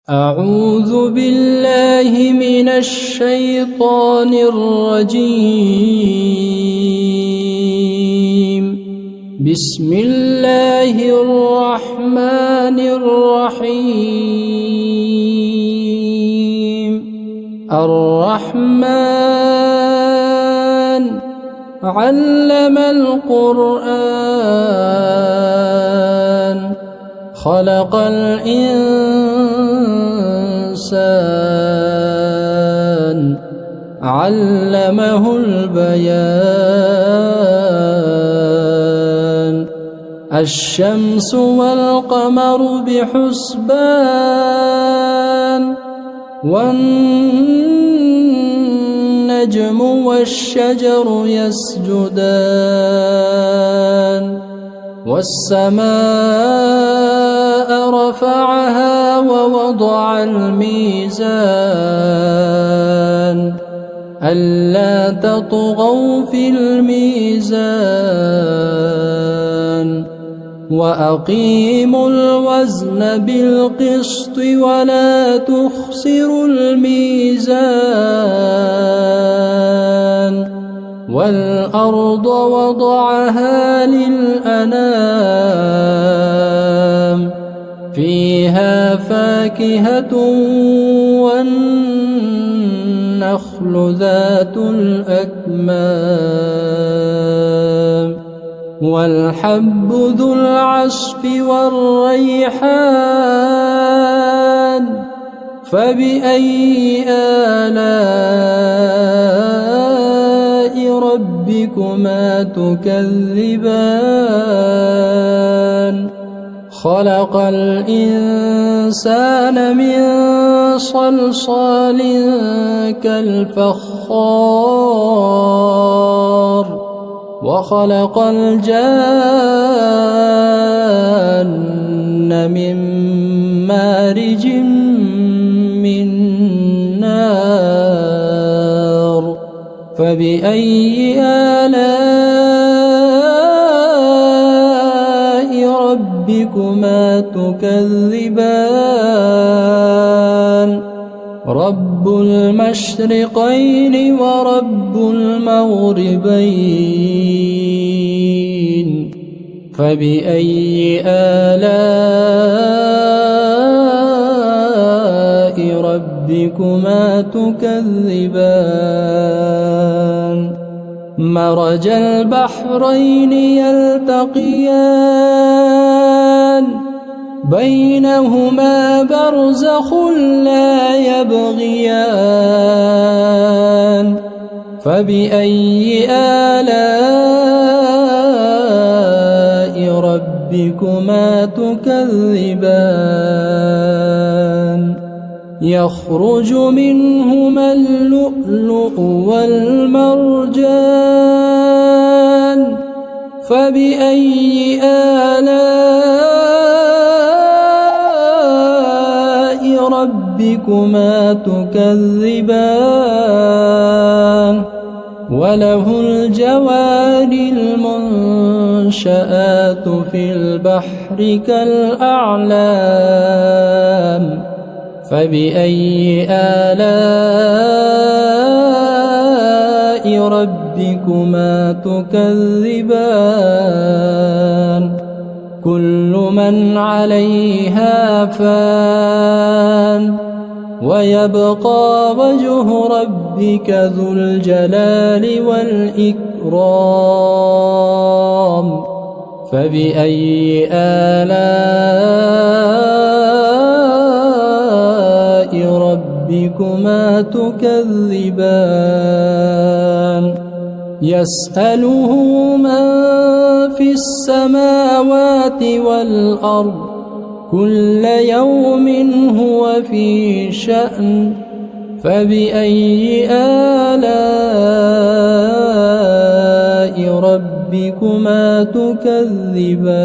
أعوذ بالله من الشيطان الرجيم. بسم الله الرحمن الرحيم. الرحمن علم القرآن خلق الإنسان علمه البيان. الشمس والقمر بحسبان والنجم والشجر يسجدان. والسماء رفعها ووضع الميزان ألا تطغوا في الميزان وأقيموا الوزن بالقسط ولا تخسروا الميزان. والأرض وضعها للأنام فيها فاكهة والنخل ذات الأكمام والحب ذو العصف والريحان. فبأي آلاء ربكما تكذبان؟ خلق الإنسان من صلصال كالفخار وخلق الجان من مارج من نار. فبأي آلاء ربكما تكذبان؟ رب المشرقين ورب المغربين. فبأي آلاء ربكما تكذبان؟ مرج البحرين يلتقيان بينهما برزخ لا يبغيان. فبأي آلاء ربكما تكذبان؟ يخرج منهما اللؤلؤ والمرجان. فبأي آلاء ربكما تكذبان؟ وله الجوار المنشآت في البحر كالأعلام. فبأي آلاء ربكما تكذبان؟ كل من عليها فان ويبقى وجه ربك ذو الجلال والإكرام. فبأي آلاء ربكما تكذبان؟ يسأله من في السماوات والأرض كل يوم هو في شأن. فبأي آلاء ربكما تكذبان؟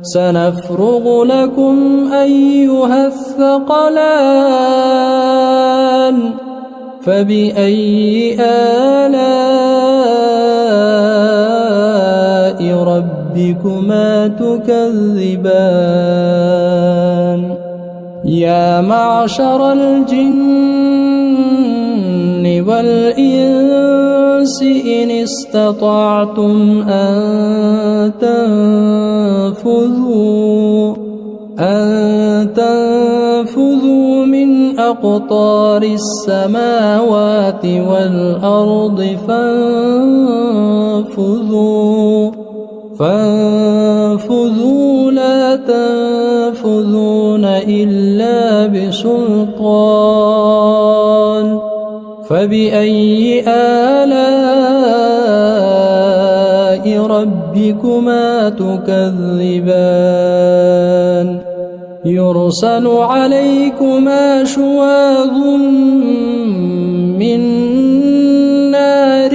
سنفرغ لكم أيها الثقلان. فبأي آلاء ربكما تكذبان؟ يا معشر الجن والإنس إن استطعتم أن تنفذوا من أقطار السماوات والأرض فانفذوا لا تنفذون إلا بسلطان فبأي آلاء ربكما تكذبان يرسل عليكما شواظ من نار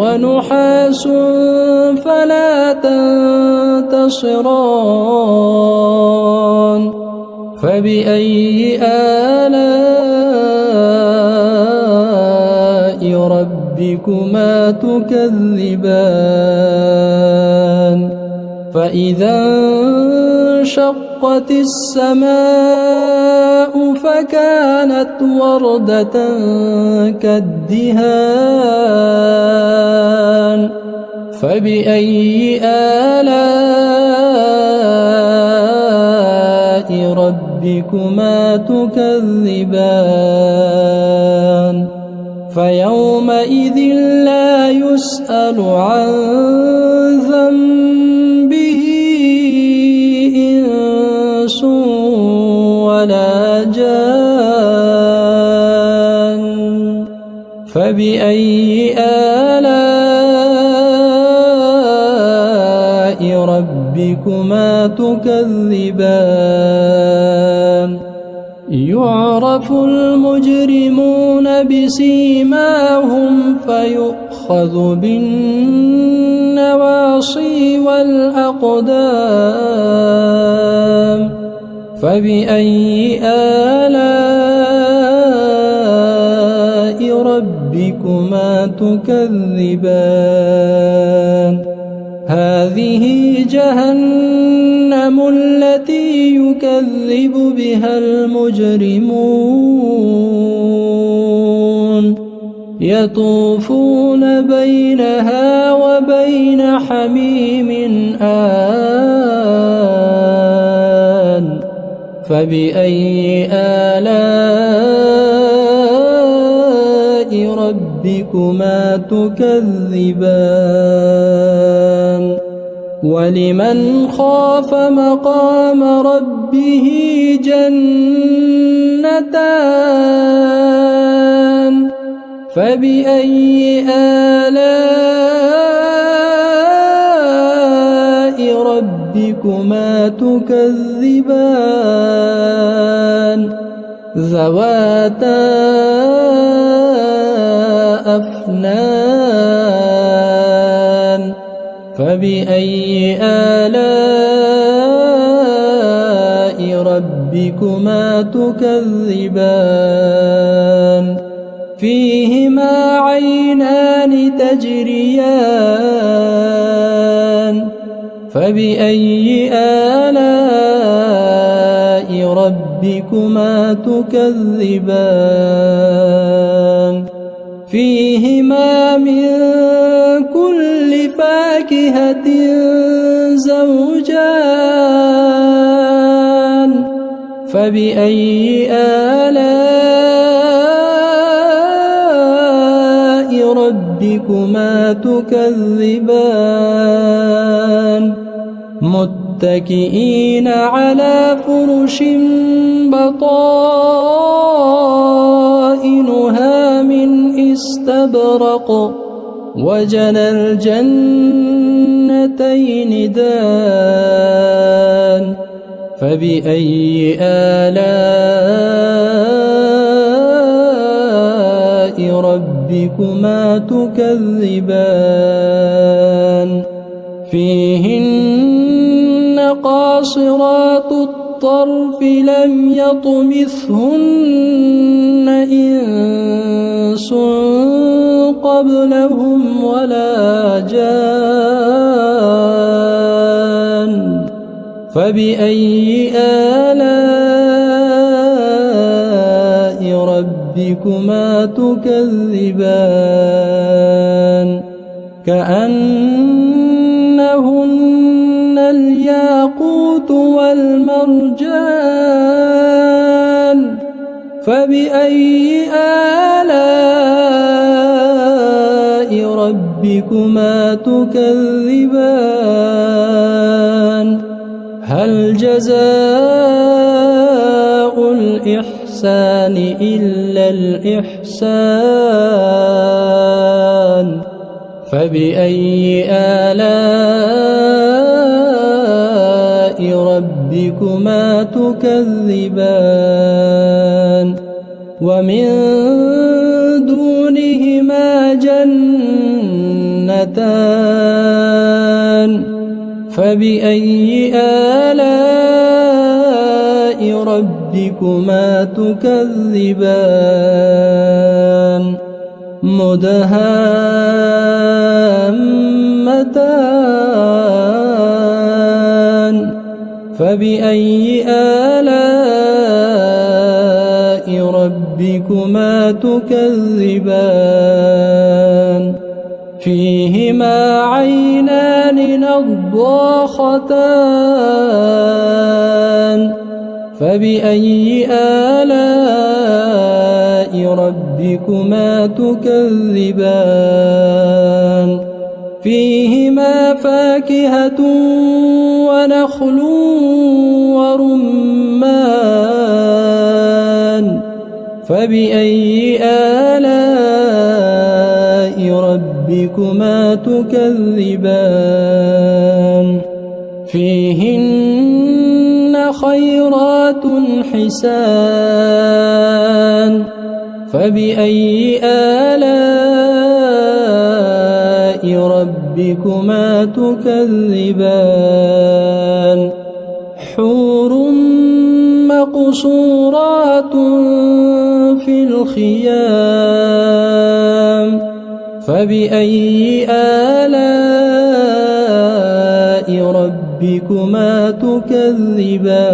ونحاس فلا تنتصران فبأي آلاء ربكما تكذبان فإذا انشقت السماء فكانت وردة كالدهان فبأي آلاء ربكما تكذبان فيومئذ لا يسأل عن ذنبه إنس ولا جان فبأي آلاء ربكما تكذبان يعرف المجرمون بسيماهم فيؤخذ بالنواصي والأقدام فبأي آلاء ربكما تكذبان هذه جهنم التي يكذب بها المجرمون يطوفون بينها وبين حميم آن فبأي آلاء ربكما تكذبان ولمن خاف مقام ربه جنتان فبأي آلاء ربكما تكذبان ذواتا أفنان فبأي آلاء ربكما تكذبان فيهما عينان تجريان فبأي آلاء ربكما تكذبان فيهما من كل فاكهة زوجان فبأي آلاء ربكما تكذبان متكئين على فرش بطائنها من استبرق وجنى الجنتين دان فبأي آلاء ربكما تكذبان فيهن قاصرات الطرف لم يطمثهن إنس قبلهم ولا جان فبأي آلاء ربكما تكذبان كأنهن الياقوت والمرجان فبأي آلاء ربكما تكذبان هل جزاء الإحسان إلا الإحسان فبأي آلاء ربكما تكذبان ومن دونهما جنتان فبأي آلاء ربكما تكذبان مدهامتان فبأي آلاء ربكما تكذبان فيهما عينان نضاختان فبأي آلاء ربكما تكذبان فيهما فاكهة ونخل ورمان فبأي آلاء ربكما تكذبان فيهن خيرات حسان فبأي آلاء ربكما تكذبان حور مقصورات في الخيام فبأي آلاء ربكما تكذبان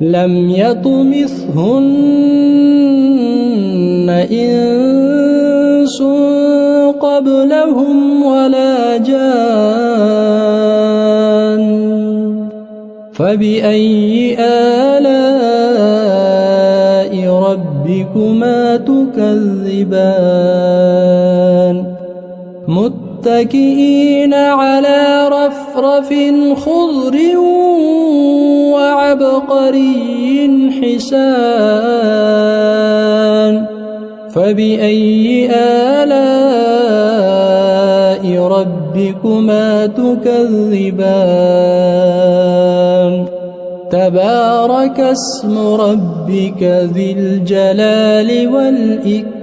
لم يطمثهن إنس قبلهم ولا جان فبأي آلاء ربكما تكذبان متكئين على رفرف خضر وعبقري حسان فبأي آلاء ربكما تكذبان تبارك اسم ربك ذي الجلال والإكرام